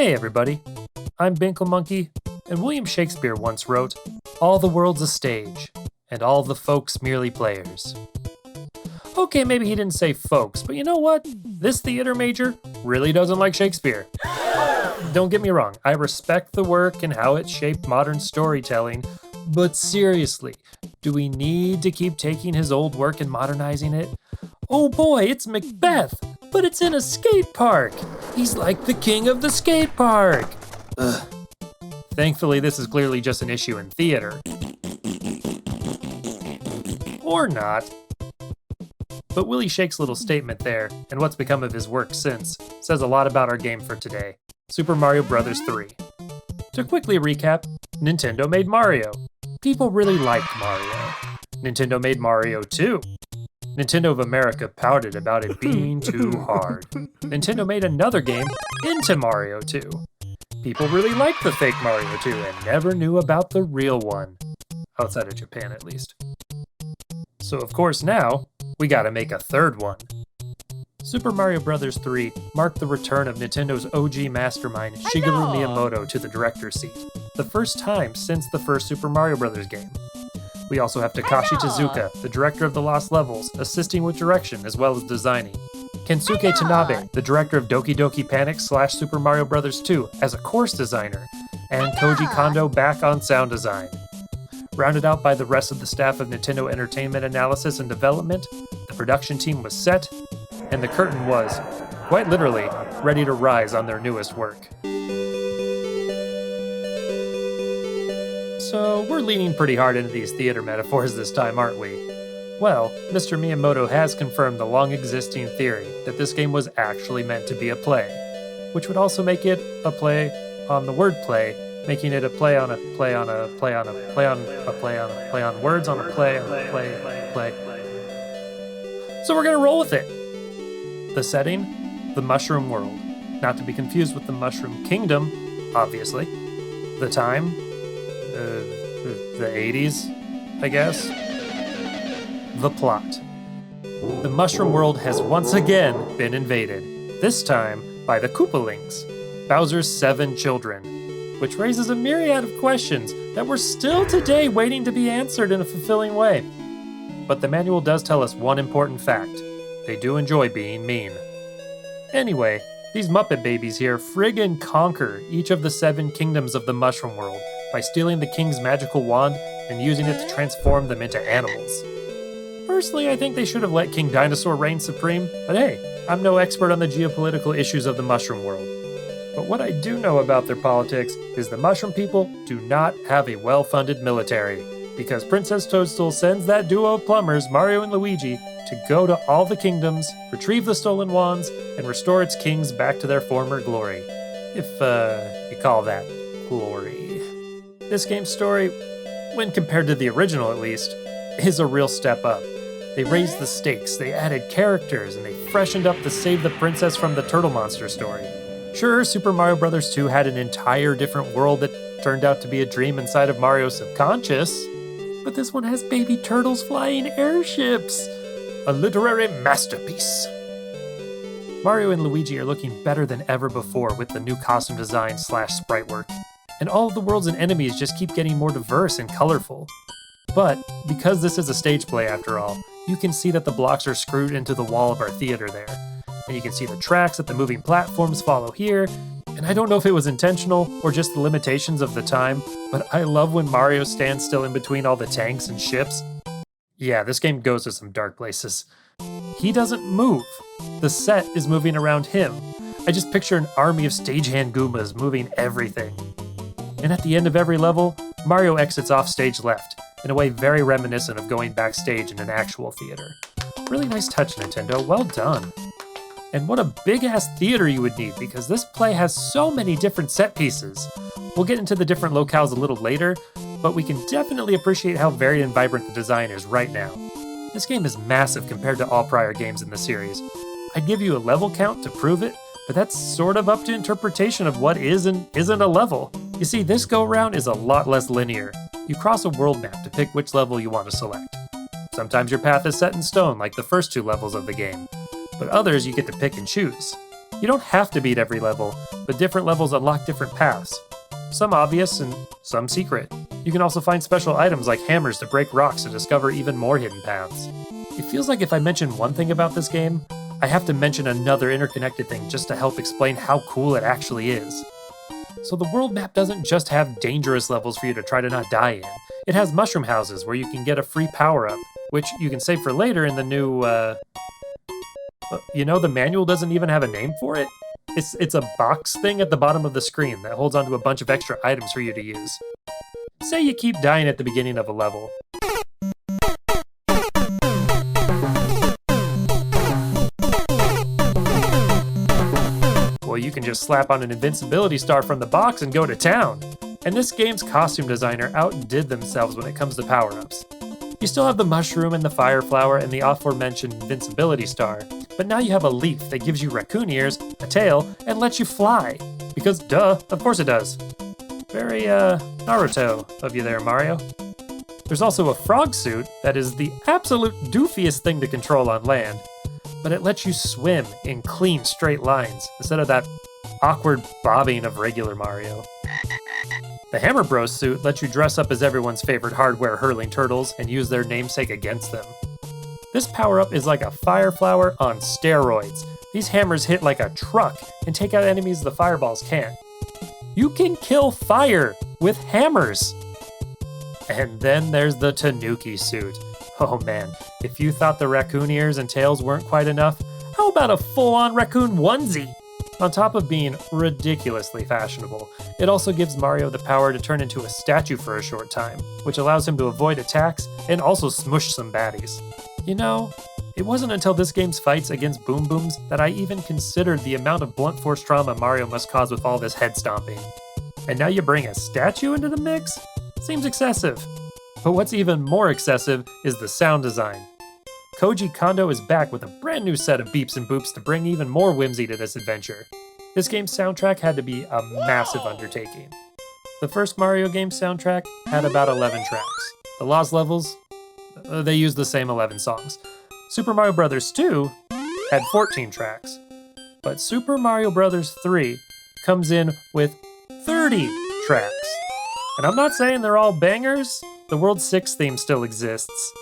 Hey everybody, I'm Binkle Monkey, and William Shakespeare once wrote, "All the world's a stage, and all the folks merely players." Okay, maybe he didn't say folks, but you know what? This theater major really doesn't like Shakespeare. Don't get me wrong, I respect the work and how it shaped modern storytelling, but seriously, do we need to keep taking his old work and modernizing it? Oh boy, it's Macbeth, but it's in a skate park. He's like the king of the skate park. Ugh. Thankfully, this is clearly just an issue in theater. Or not. But Willie Shake's little statement there, and what's become of his work since, says a lot about our game for today, Super Mario Bros. 3. To quickly recap, Nintendo made Mario. People really liked Mario. Nintendo made Mario 2. Nintendo of America pouted about it being too hard. Nintendo made another game into Mario 2. People really liked the fake Mario 2 and never knew about the real one. Outside of Japan, at least. So of course now, we gotta make a third one. Super Mario Bros. 3 marked the return of Nintendo's OG mastermind Shigeru Miyamoto to the director's seat, the first time since the first Super Mario Bros. Game. We also have Takashi Tezuka, the director of The Lost Levels, assisting with direction as well as designing. Kensuke Tanabe, the director of Doki Doki Panic / Super Mario Bros. 2 as a course designer, and Koji Kondo back on sound design. Rounded out by the rest of the staff of Nintendo Entertainment Analysis and Development, the production team was set, and the curtain was, quite literally, ready to rise on their newest work. So we're leaning pretty hard into these theater metaphors this time, aren't we? Well, Mr. Miyamoto has confirmed the long-existing theory that this game was actually meant to be a play, which would also make it a play on the word play, making it a play on a play on a play on a play on a play on a play on words on a play on a play. So we're gonna roll with it. The setting, the Mushroom World, not to be confused with the Mushroom Kingdom, obviously. The time, the 80s, I guess. The plot. The Mushroom World has once again been invaded, this time by the Koopalings, Bowser's 7 children, which raises a myriad of questions that we're still today waiting to be answered in a fulfilling way. But the manual does tell us one important fact. They do enjoy being mean. Anyway, these Muppet babies here friggin' conquer each of the 7 kingdoms of the Mushroom World by stealing the king's magical wand and using it to transform them into animals. Personally, I think they should have let King Dinosaur reign supreme, but hey, I'm no expert on the geopolitical issues of the Mushroom World. But what I do know about their politics is the Mushroom people do not have a well-funded military, because Princess Toadstool sends that duo of plumbers, Mario and Luigi, to go to all the kingdoms, retrieve the stolen wands, and restore its kings back to their former glory. If, you call that glory. This game's story, when compared to the original at least, is a real step up. They raised the stakes, they added characters, and they freshened up the Save the Princess from the Turtle Monster story. Sure, Super Mario Bros. 2 had an entire different world that turned out to be a dream inside of Mario's subconscious, but this one has baby turtles flying airships. A literary masterpiece. Mario and Luigi are looking better than ever before with the new costume design / sprite work, and all of the worlds and enemies just keep getting more diverse and colorful. But, because this is a stage play after all, you can see that the blocks are screwed into the wall of our theater there. And you can see the tracks that the moving platforms follow here, and I don't know if it was intentional or just the limitations of the time, but I love when Mario stands still in between all the tanks and ships. Yeah, this game goes to some dark places. He doesn't move. The set is moving around him. I just picture an army of stagehand Goombas moving everything. And at the end of every level, Mario exits off stage left, in a way very reminiscent of going backstage in an actual theater. Really nice touch, Nintendo, well done. And what a big-ass theater you would need, because this play has so many different set pieces. We'll get into the different locales a little later, but we can definitely appreciate how varied and vibrant the design is right now. This game is massive compared to all prior games in the series. I'd give you a level count to prove it, but that's sort of up to interpretation of what is and isn't a level. You see, this go-round is a lot less linear. You cross a world map to pick which level you want to select. Sometimes your path is set in stone, like the first 2 levels of the game, but others you get to pick and choose. You don't have to beat every level, but different levels unlock different paths. Some obvious and some secret. You can also find special items like hammers to break rocks to discover even more hidden paths. It feels like if I mention one thing about this game, I have to mention another interconnected thing just to help explain how cool it actually is. So the world map doesn't just have dangerous levels for you to try to not die in. It has mushroom houses where you can get a free power-up, which you can save for later in the new, the manual doesn't even have a name for it? It's a box thing at the bottom of the screen that holds onto a bunch of extra items for you to use. Say you keep dying at the beginning of a level. Well, you can just slap on an invincibility star from the box and go to town. And this game's costume designer outdid themselves when it comes to power-ups. You still have the mushroom and the fire flower and the aforementioned invincibility star, but now you have a leaf that gives you raccoon ears, a tail, and lets you fly. Because duh, of course it does. Very, Naruto of you there, Mario. There's also a frog suit that is the absolute doofiest thing to control on land, but it lets you swim in clean, straight lines instead of that awkward bobbing of regular Mario. The Hammer Bros suit lets you dress up as everyone's favorite hardware-hurling turtles and use their namesake against them. This power-up is like a fire flower on steroids. These hammers hit like a truck and take out enemies the fireballs can't. You can kill fire with hammers! And then there's the Tanuki suit. Oh man, if you thought the raccoon ears and tails weren't quite enough, how about a full-on raccoon onesie? On top of being ridiculously fashionable, it also gives Mario the power to turn into a statue for a short time, which allows him to avoid attacks and also smush some baddies. You know, it wasn't until this game's fights against Boom Booms that I even considered the amount of blunt force trauma Mario must cause with all this head stomping. And now you bring a statue into the mix? Seems excessive. But what's even more excessive is the sound design. Koji Kondo is back with a brand new set of beeps and boops to bring even more whimsy to this adventure. This game's soundtrack had to be a massive undertaking. The first Mario game soundtrack had about 11 tracks. The Lost Levels, they used the same 11 songs. Super Mario Bros. 2 had 14 tracks. But Super Mario Bros. 3 comes in with 30 tracks. And I'm not saying they're all bangers, the World 6 theme still exists.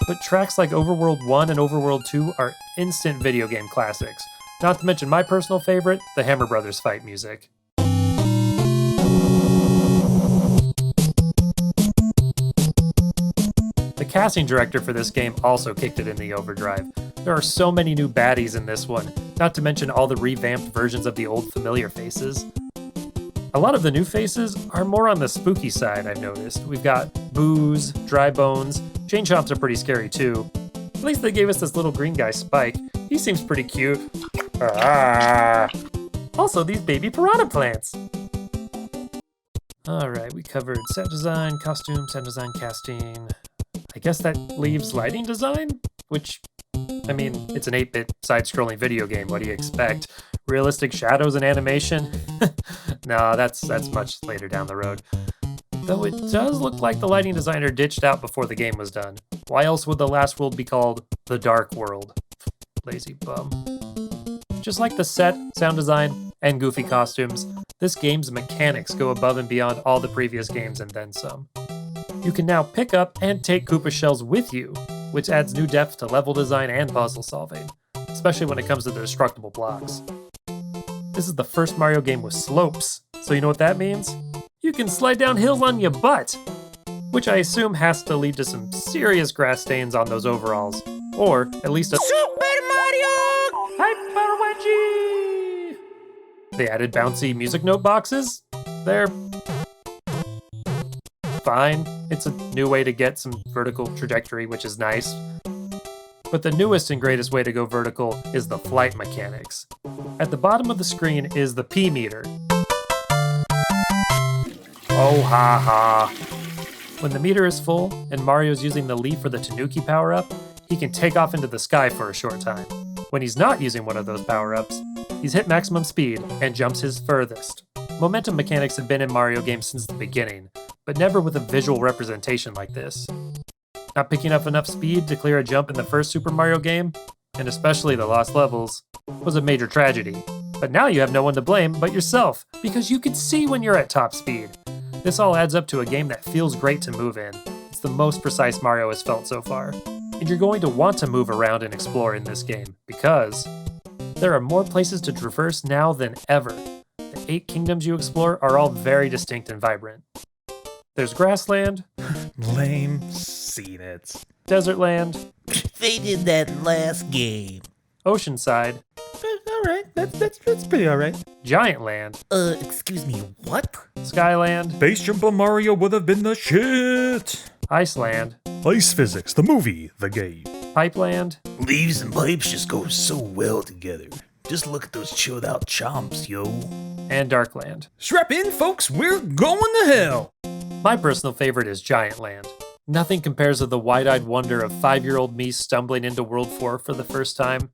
But tracks like Overworld 1 and Overworld 2 are instant video game classics, not to mention my personal favorite, the Hammer Brothers fight music. The casting director for this game also kicked it in the overdrive. There are so many new baddies in this one, not to mention all the revamped versions of the old familiar faces. A lot of the new faces are more on the spooky side, I've noticed. We've got Booze, Dry Bones, Chain Chomps are pretty scary too. At least they gave us this little green guy, Spike. He seems pretty cute. Ah. Also, these baby piranha plants. Alright, we covered set design, costume, sound design, casting. I guess that leaves lighting design? Which, I mean, it's an 8-bit side-scrolling video game, what do you expect? Realistic shadows and animation? No, that's much later down the road. Though it does look like the lighting designer ditched out before the game was done. Why else would the last world be called The Dark World? Lazy bum. Just like the set, sound design, and goofy costumes, this game's mechanics go above and beyond all the previous games and then some. You can now pick up and take Koopa shells with you, which adds new depth to level design and puzzle solving, especially when it comes to the destructible blocks. This is the first Mario game with slopes, so you know what that means? You can slide down hills on your butt! Which I assume has to lead to some serious grass stains on those overalls, or at least a Super Mario Hyper Wedgie! They added bouncy music note boxes? They're fine. It's a new way to get some vertical trajectory, which is nice. But the newest and greatest way to go vertical is the flight mechanics. At the bottom of the screen is the P meter. Oh ha ha. When the meter is full and Mario's using the leaf or the Tanuki power-up, he can take off into the sky for a short time. When he's not using one of those power-ups, he's hit maximum speed and jumps his furthest. Momentum mechanics have been in Mario games since the beginning, but never with a visual representation like this. Not picking up enough speed to clear a jump in the first Super Mario game, and especially the lost levels, was a major tragedy. But now you have no one to blame but yourself, because you can see when you're at top speed. This all adds up to a game that feels great to move in. It's the most precise Mario has felt so far. And you're going to want to move around and explore in this game, because there are more places to traverse now than ever. The 8 kingdoms you explore are all very distinct and vibrant. There's Grassland. Lame. Seen it. Desert Land. They did that last game. Oceanside. Alright, that's pretty alright. Giant Land. Excuse me, what? Skyland. Base Jump on Mario would have been the shit. Iceland. Ice Physics, the movie, the game. Pipeland. Leaves and pipes just go so well together. Just look at those chilled out chomps, yo. And Darkland. Strap in, folks, we're going to hell. My personal favorite is Giant Land. Nothing compares to the wide-eyed wonder of 5-year-old me stumbling into World 4 for the first time,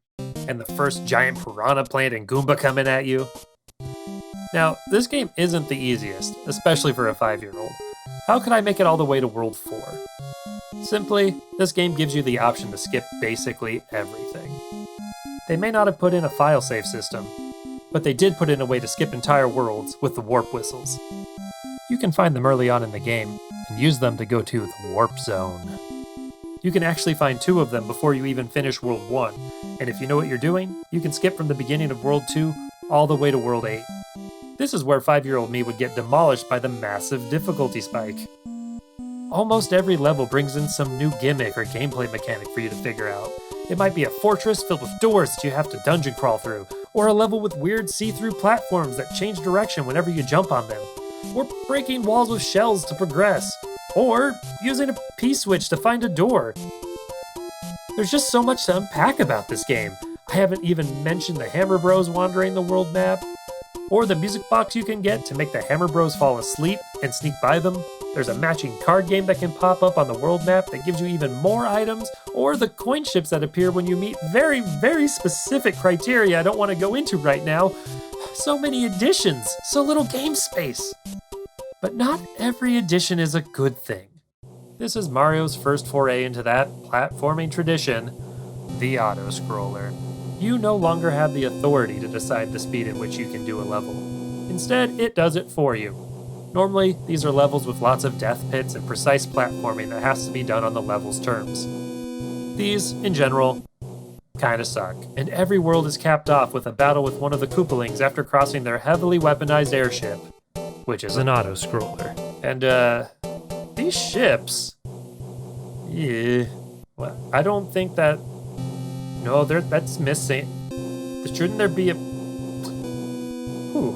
and the first giant piranha plant and Goomba coming at you. Now, this game isn't the easiest, especially for a 5-year-old. How could I make it all the way to World 4? Simply, this game gives you the option to skip basically everything. They may not have put in a file save system, but they did put in a way to skip entire worlds with the warp whistles. You can find them early on in the game, and use them to go to the Warp Zone. You can actually find 2 of them before you even finish World 1, and if you know what you're doing, you can skip from the beginning of World 2 all the way to World 8. This is where 5-year-old me would get demolished by the massive difficulty spike. Almost every level brings in some new gimmick or gameplay mechanic for you to figure out. It might be a fortress filled with doors that you have to dungeon crawl through, or a level with weird see-through platforms that change direction whenever you jump on them, or breaking walls with shells to progress, or using a P-switch to find a door. There's just so much to unpack about this game. I haven't even mentioned the Hammer Bros wandering the world map, or the music box you can get to make the Hammer Bros fall asleep and sneak by them. There's a matching card game that can pop up on the world map that gives you even more items, or the coin ships that appear when you meet very, very specific criteria I don't want to go into right now. So many additions, so little game space. But not every addition is a good thing. This is Mario's first foray into that platforming tradition, the auto-scroller. You no longer have the authority to decide the speed at which you can do a level. Instead, it does it for you. Normally, these are levels with lots of death pits and precise platforming that has to be done on the level's terms. These, in general, kinda suck, and every world is capped off with a battle with one of the Koopalings after crossing their heavily weaponized airship, which is an auto-scroller. And, these ships... Yeah... Well, I don't think that... No, that's missing. Shouldn't there be a... Ooh.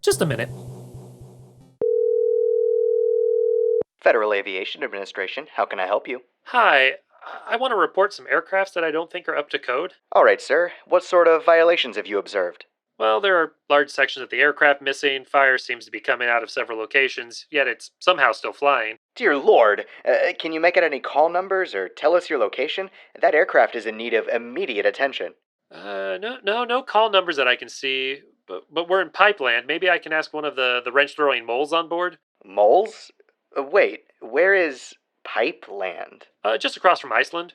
Just a minute. Federal Aviation Administration, how can I help you? Hi, I want to report some aircrafts that I don't think are up to code. All right, sir. What sort of violations have you observed? Well, there are large sections of the aircraft missing, fire seems to be coming out of several locations, yet it's somehow still flying. Dear Lord, can you make out any call numbers or tell us your location? That aircraft is in need of immediate attention. No call numbers that I can see, but we're in Pipeland. Maybe I can ask one of the wrench-throwing moles on board? Moles? Wait, where is Pipeland? Just across from Iceland.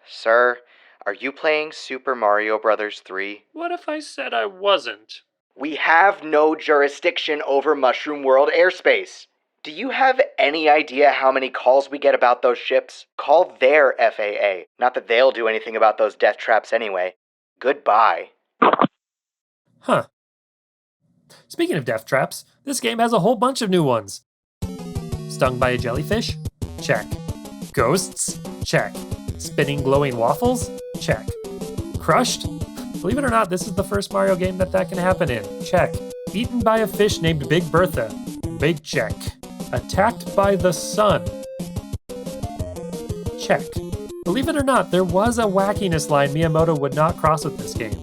Sir, are you playing Super Mario Bros. 3? What if I said I wasn't? We have no jurisdiction over Mushroom World airspace. Do you have any idea how many calls we get about those ships? Call their FAA. Not that they'll do anything about those death traps anyway. Goodbye. Huh. Speaking of death traps, this game has a whole bunch of new ones. Stung by a jellyfish? Check. Ghosts? Check. Spinning glowing waffles? Check. Crushed? Believe it or not, this is the first Mario game that can happen in. Check. Eaten by a fish named Big Bertha? Big check. Attacked by the sun? Check. Believe it or not, there was a wackiness line Miyamoto would not cross with this game,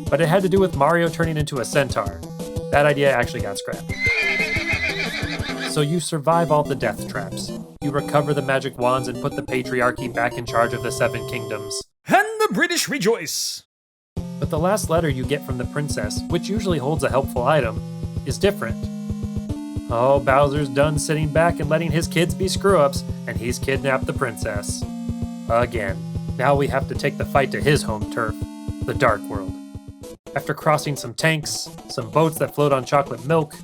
but it had to do with Mario turning into a centaur. That idea actually got scrapped. So you survive all the death traps. You recover the magic wands and put the patriarchy back in charge of the 7 kingdoms. And the British rejoice! But the last letter you get from the princess, which usually holds a helpful item, is different. Oh, Bowser's done sitting back and letting his kids be screw-ups, and he's kidnapped the princess. Again. Now we have to take the fight to his home turf, the Dark World. After crossing some tanks, some boats that float on chocolate milk,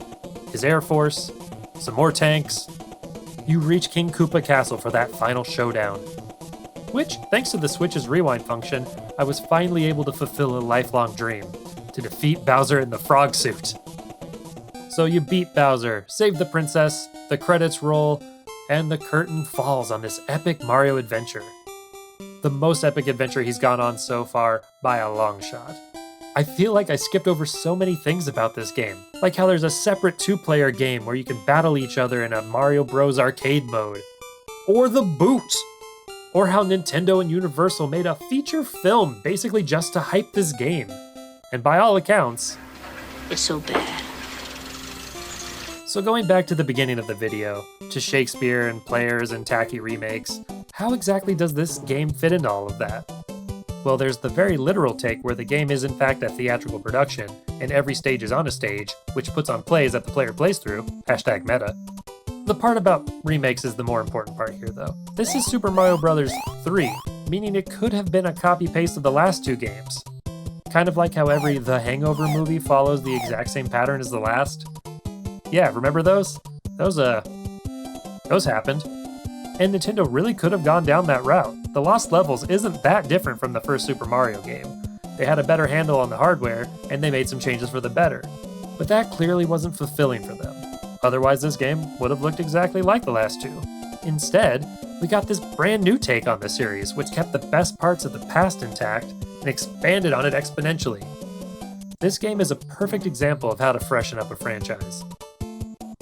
his air force, some more tanks, you reach King Koopa Castle for that final showdown. Which, thanks to the Switch's rewind function, I was finally able to fulfill a lifelong dream, to defeat Bowser in the frog suit. So you beat Bowser, save the princess, the credits roll, and the curtain falls on this epic Mario adventure. The most epic adventure he's gone on so far by a long shot. I feel like I skipped over so many things about this game, like how there's a separate 2-player game where you can battle each other in a Mario Bros. Arcade mode. Or the boot! Or how Nintendo and Universal made a feature film basically just to hype this game. And by all accounts, It's so bad. So going back to the beginning of the video, to Shakespeare and players and tacky remakes, how exactly does this game fit into all of that? Well, there's the very literal take where the game is in fact a theatrical production, and every stage is on a stage, which puts on plays that the player plays through, #meta. The part about remakes is the more important part here though. This is Super Mario Bros. 3, meaning it could have been a copy-paste of the last 2 games. Kind of like how every The Hangover movie follows the exact same pattern as the last. Yeah, remember those? Those happened. And Nintendo really could have gone down that route. The Lost Levels isn't that different from the first Super Mario game. They had a better handle on the hardware, and they made some changes for the better. But that clearly wasn't fulfilling for them. Otherwise, this game would have looked exactly like the last 2. Instead, we got this brand new take on the series, which kept the best parts of the past intact and expanded on it exponentially. This game is a perfect example of how to freshen up a franchise.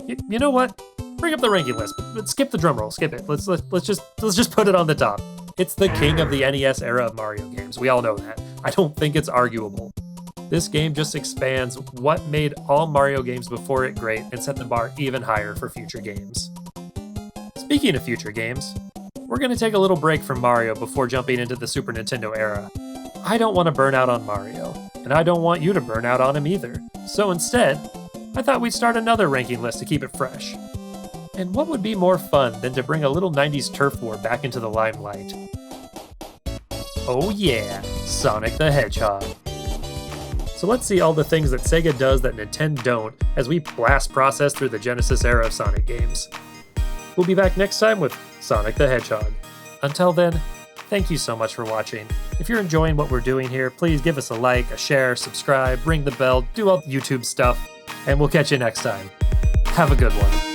You know what? Bring up the ranking list, but skip the drumroll. Skip it. Let's just put it on the top. It's the king of the NES era of Mario games. We all know that. I don't think it's arguable. This game just expands what made all Mario games before it great and set the bar even higher for future games. Speaking of future games, we're going to take a little break from Mario before jumping into the Super Nintendo era. I don't want to burn out on Mario, and I don't want you to burn out on him either. So instead, I thought we'd start another ranking list to keep it fresh. And what would be more fun than to bring a little 90s turf war back into the limelight? Oh yeah, Sonic the Hedgehog. So let's see all the things that Sega does that Nintendo don't as we blast process through the Genesis era of Sonic games. We'll be back next time with Sonic the Hedgehog. Until then, thank you so much for watching. If you're enjoying what we're doing here, please give us a like, a share, subscribe, ring the bell, do all the YouTube stuff, and we'll catch you next time. Have a good one.